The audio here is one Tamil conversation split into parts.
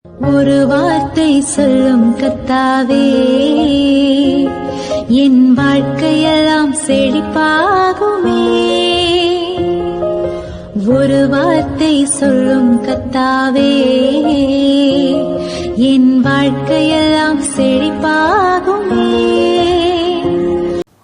ஒரு வார்த்தை சொல்லும் கர்த்தாவே, என் வாழ்க்கையெல்லாம் செழிப்பாகுமே. ஒரு வார்த்தை சொல்லும் கர்த்தாவே, என் வாழ்க்கையெல்லாம் செழிப்பாகுமே.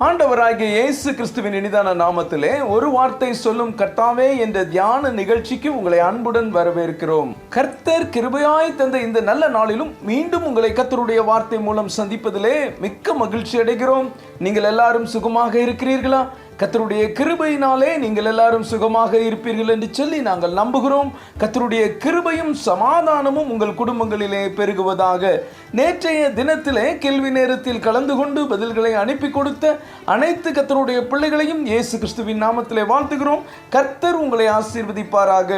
ஆண்டவராகிய இயேசு கிறிஸ்துவின் இனிதான நாமத்திலே ஒரு வார்த்தை சொல்லும் கர்த்தாவே என்ற தியான நிகழ்ச்சிக்கு உங்களை அன்புடன் வரவேற்கிறோம். கர்த்தர் கிருபையாய் தந்த இந்த நல்ல நாளிலும் மீண்டும் உங்களை கர்த்தருடைய வார்த்தை மூலம் சந்திப்பதிலே மிக்க மகிழ்ச்சி அடைகிறோம். நீங்கள் எல்லாரும் சுகமாக இருக்கிறீர்களா? கர்த்தருடைய கிருபையினாலே நீங்கள் எல்லாரும் சுகமாக இருப்பீர்கள் என்று சொல்லி நாங்கள் நம்புகிறோம். கர்த்தருடைய கிருபையும் சமாதானமும் உங்கள் குடும்பங்களிலே பெருகுவதாக. நேற்றைய தினத்திலே கேள்வி நேரத்தில் கலந்து கொண்டு பதில்களை அனுப்பி கொடுத்த அனைத்து கர்த்தருடைய பிள்ளைகளையும் இயேசு கிறிஸ்துவின் நாமத்திலே வாழ்த்துகிறோம். கர்த்தர் உங்களை ஆசீர்வதிப்பாராக.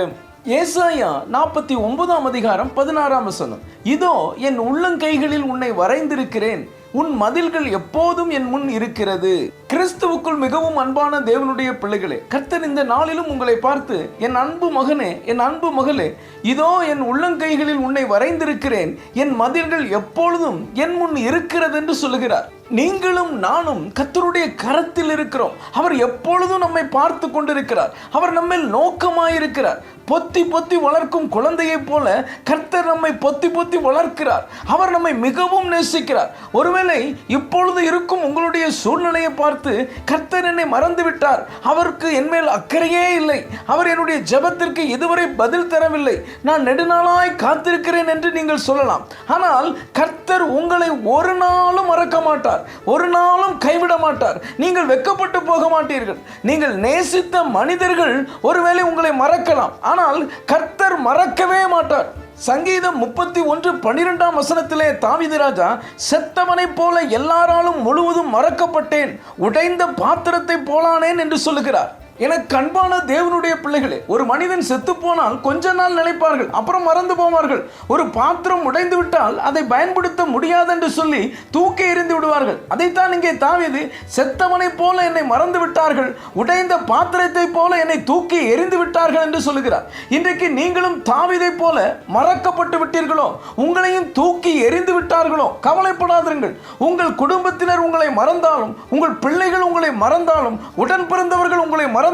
ஏசாயா 49 அதிகாரம் 16 வசனம். இதோ என் உள்ளங்கைகளில் உன்னை வரைந்திருக்கிறேன், உன் மதில்கள் எப்போதும் என் முன் இருக்கிறது. கிறிஸ்துவுக்குள் மிகவும் அன்பான தேவனுடைய பிள்ளைகளே, கர்த்தர் இந்த நாளிலும் உங்களை பார்த்து, என் அன்பு மகனே, என் அன்பு மகளே, இதோ என் உள்ளங்கைகளில் உன்னை வரைந்திருக்கிறேன், என் மதில்கள் எப்பொழுதும் என் முன் இருக்கிறது என்று சொல்லுகிறார். நீங்களும் நானும் கர்த்தருடைய கரத்தில் இருக்கிறோம். அவர் எப்பொழுதும் நம்மை பார்த்து கொண்டிருக்கிறார். அவர் நம்மில் நோக்கமாயிருக்கிறார். பொத்தி பொத்தி வளர்க்கும் குழந்தையை போல கர்த்தர் நம்மை பொத்தி பொத்தி வளர்க்கிறார். அவர் நம்மை மிகவும் நேசிக்கிறார். ஒருவேளை இப்பொழுது இருக்கும் உங்களுடைய சூழ்நிலையை பார்த்து கர்த்தர் என்னை மறந்து விட்டார், அவருக்கு என்மேல் அக்கறையே இல்லை, அவர் என்னுடைய ஜெபத்திற்கு இதுவரை பதில் தரவில்லை, நான் நெடுநாளாய் காத்திருக்கிறேன் என்று நீங்கள் சொல்லலாம். ஆனால் கர்த்தர் உங்களை ஒரு நாளும் மறக்க மாட்டார், ஒரு நாளும் கைவிட மாட்டார். நீங்கள் வெட்கப்பட்டு போக மாட்டீர்கள். நீங்கள் நேசித்த மனிதர்கள் ஒருவேளை உங்களை மறக்கலாம், ஆனால் கர்த்தர் மறக்கவே மாட்டார். சங்கீதம் 31:12 வசனத்திலே தாவீது ராஜா, செத்தவனை போல எல்லாராலும் முழுவதும் மறக்கப்பட்டேன், உடைந்த பாத்திரத்தை போலானேன் என்று சொல்லுகிறார். எனக்கு அன்பான தேவனுடைய பிள்ளைகளே, ஒரு மனிதன் செத்து போனால் கொஞ்ச நாள் நினைப்பார்கள், அப்புறம் மறந்து போவார்கள். ஒரு பாத்திரம் உடைந்து விட்டால் அதை பயன்படுத்த முடியாது என்று சொல்லி தூக்கி எறிந்து விடுவார்கள். அதைத்தான் இங்கே தாவீது, செத்தவனை போல என்னை மறந்து விட்டார்கள், உடைந்த பாத்திரத்தை போல என்னை தூக்கி எறிந்து விட்டார்கள் என்று சொல்லுகிறார். இன்றைக்கு நீங்களும் தாவீதை போல மறக்கப்பட்டு விட்டீர்களோ, உங்களையும் தூக்கி எறிந்து விட்டார்களோ, கவலைப்படாதீர்கள். உங்கள் குடும்பத்தினர் உங்களை மறந்தாலும், உங்கள் பிள்ளைகள் உங்களை மறந்தாலும், உடன் பிறந்தவர்கள் உங்களை மறந்தாலும்,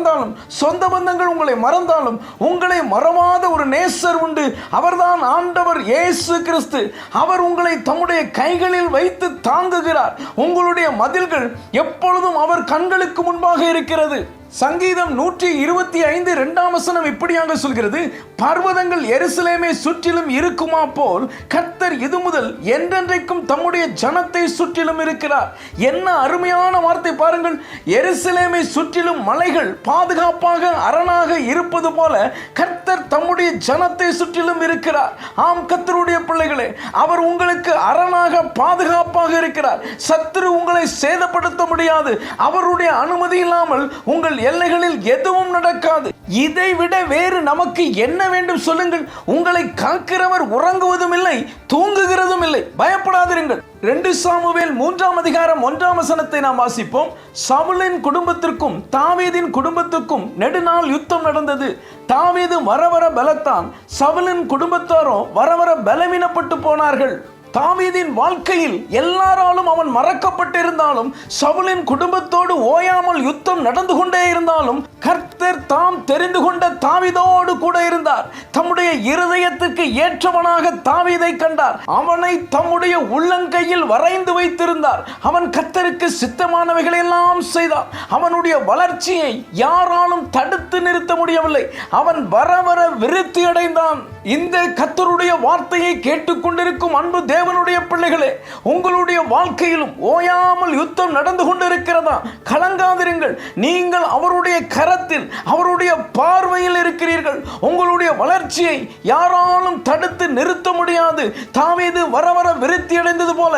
சொந்த பந்தங்கள் உங்களை மறந்தாலும், உங்களை மறவாத ஒரு நேசர் உண்டு. அவர்தான் ஆண்டவர் இயேசு கிறிஸ்து. அவர் உங்களை தம்முடைய கைகளில் வைத்து தாங்குகிறார். உங்களுடைய மதில்கள் எப்பொழுதும் அவர் கண்களுக்கு முன்பாக இருக்கிறது. சங்கீதம் 125 வசனம் இப்படியாக சொல்கிறது, பர்வதங்கள் எருசலேமை சுற்றிலும் இருக்குமா போல் கர்த்தர் இது முதல் என்றென்றைக்கும் தம்முடைய ஜனத்தை சுற்றிலும் இருக்கிறார். என்ன அருமையான வார்த்தை பாருங்கள். எருசலேமை சுற்றிலும் மலைகள் பாதுகாப்பாக அரணாக இருப்பது போல கர்த்தர் தம்முடைய ஜனத்தை சுற்றிலும் இருக்கிறார். ஆம் கர்த்தருடைய பிள்ளைகளே, அவர் உங்களுக்கு அரணாக பாதுகாப்பாக இருக்கிறார். சத்துரு உங்களை சேதப்படுத்த முடியாது. அவருடைய அனுமதி இல்லாமல் உங்கள் எல்லைகளில் எதுவும் நடக்காது. இதை விட வேறு நமக்கு என்ன வேண்டும் சொல்லுங்கள்? உங்களை காக்கிறவர் உறங்குவதும் இல்லை, தூங்குகிறதும் இல்லை. பயப்படாதிருங்கள். 2 சாமுவேல் 3 அதிகாரம் 1 வசனத்தை நாம் வாசிப்போம். சவுலின் குடும்பத்திற்கும் தாவீதின் குடும்பத்திற்கும் நெடுநாள் யுத்தம் நடந்தது. தாவீது வர வர பலத்தான், சவுலின் குடும்பத்தாரோ வர வர பலவீனப்பட்டு போனார்கள். தாவீதின் வாழ்க்கையில் எல்லாராலும் அவன் மறக்கப்பட்டிருந்தாலும், சவுலின் குடும்பத்தோடு ஓயாமல் யுத்தம் நடந்து கொண்டே இருந்தாலும், கர்த்தர் தாம் தெரிந்து கொண்ட தாவீதோடு கூட இருந்தார். தம்முடைய இருதயத்துக்கு ஏற்றவனாக தாவீதை கண்டார். அவனை தம்முடைய உள்ளங்கையில் வரைந்து வைத்திருந்தார். அவன் கர்த்தருக்கு சித்தமானவைகளை எல்லாம் செய்தார். அவனுடைய வளர்ச்சியை யாராலும் தடுத்து நிறுத்த முடியவில்லை. அவன் வர வர விருத்தி அடைந்தான். இந்த கர்த்தருடைய வார்த்தையை கேட்டுக்கொண்டிருக்கும் அன்பு தேவனுடைய பிள்ளைகளே, உங்களுடைய வாழ்க்கையிலும் ஓயாமல் யுத்தம் நடந்து கொண்டிருக்கிறதா? கலங்காதிருங்கள். நீங்கள் அவருடைய கரத்தில், அவருடைய பார்வையில் இருக்கிறீர்கள். உங்களுடைய வளர்ச்சியை யாராலும் தடுத்து நிறுத்த முடியாது. தாவீது வர வர விருத்தி அடைந்தது போல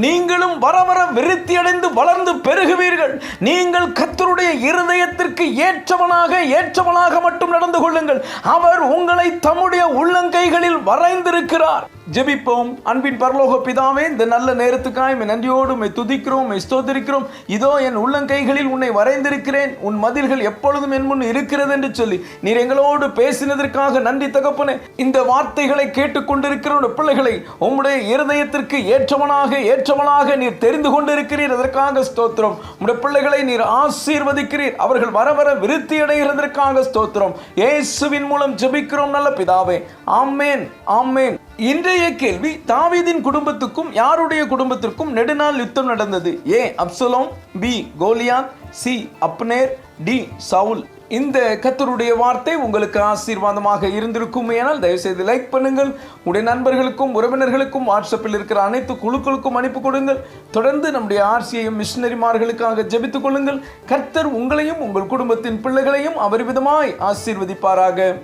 நீங்களும் வர வர விருத்தி அடைந்து வளர்ந்து பெருகுவீர்கள். நீங்கள் கர்த்தருடைய இருதயத்திற்கு ஏற்றவனாக மட்டும் நடந்து கொள்ளுங்கள். அவர் உங்களை தம்முடைய உள்ளங்கைகளில் வரைந்திருக்கிறார். ஜெபிப்போம். அன்பின் பரலோக பிதாவே, இந்த நல்ல நேரத்துக்காய் நன்றியோடு உம்மை துதிக்கிறோம், உம்மை ஸ்தோத்திரிக்கிறோம். இதோ என் உள்ளங்கைகளில் உன்னை வரைந்திருக்கிறேன், உன் மதில்கள் எப்பொழுதும் என் முன் இருக்கிறது என்று சொல்லி நீர் எங்களோடு பேசினதற்காக நன்றி தகப்பனே. இந்த வார்த்தைகளை கேட்டுக்கொண்டிருக்கிற பிள்ளைகளை உம்முடைய இருதயத்திற்கு ஏற்றவனாக நீர் தெரிந்து கொண்டிருக்கிறீர். அதற்காக ஸ்தோத்திரம். உம்முடைய பிள்ளைகளை நீர் ஆசீர்வதிக்கிறீர். அவர்கள் வர வர விருத்தி அடைகிறதற்காக ஸ்தோத்திரம். இயேசுவின் மூலம் ஜெபிக்கிறோம் நல்ல பிதாவே. ஆமென், ஆமென். இன்றைய கேள்வி, தாவீதின் குடும்பத்துக்கும் யாருடைய குடும்பத்திற்கும் நெடுநாள் யுத்தம் நடந்தது? A Absalom, B Goliath, C Abner, D Saul. இந்த கர்த்தருடைய வார்த்தை உங்களுக்கு ஆசீர்வாதமாக இருந்திருக்கும். ஏனால் தயவுசெய்து லைக் பண்ணுங்கள். உடைய நண்பர்களுக்கும் உறவினர்களுக்கும் வாட்ஸ்அப்பில் இருக்கிற அனைத்து குழுக்களுக்கும் அனுப்பி கொடுங்கள். தொடர்ந்து நம்முடைய ஆர்சிஐஎம் மிஷனரிமார்களுக்காக ஜெபித்துக் கொள்ளுங்கள். கர்த்தர் உங்களையும் உங்கள் குடும்பத்தின் பிள்ளைகளையும் அபரிவிதமாய் ஆசீர்வதிப்பாராக.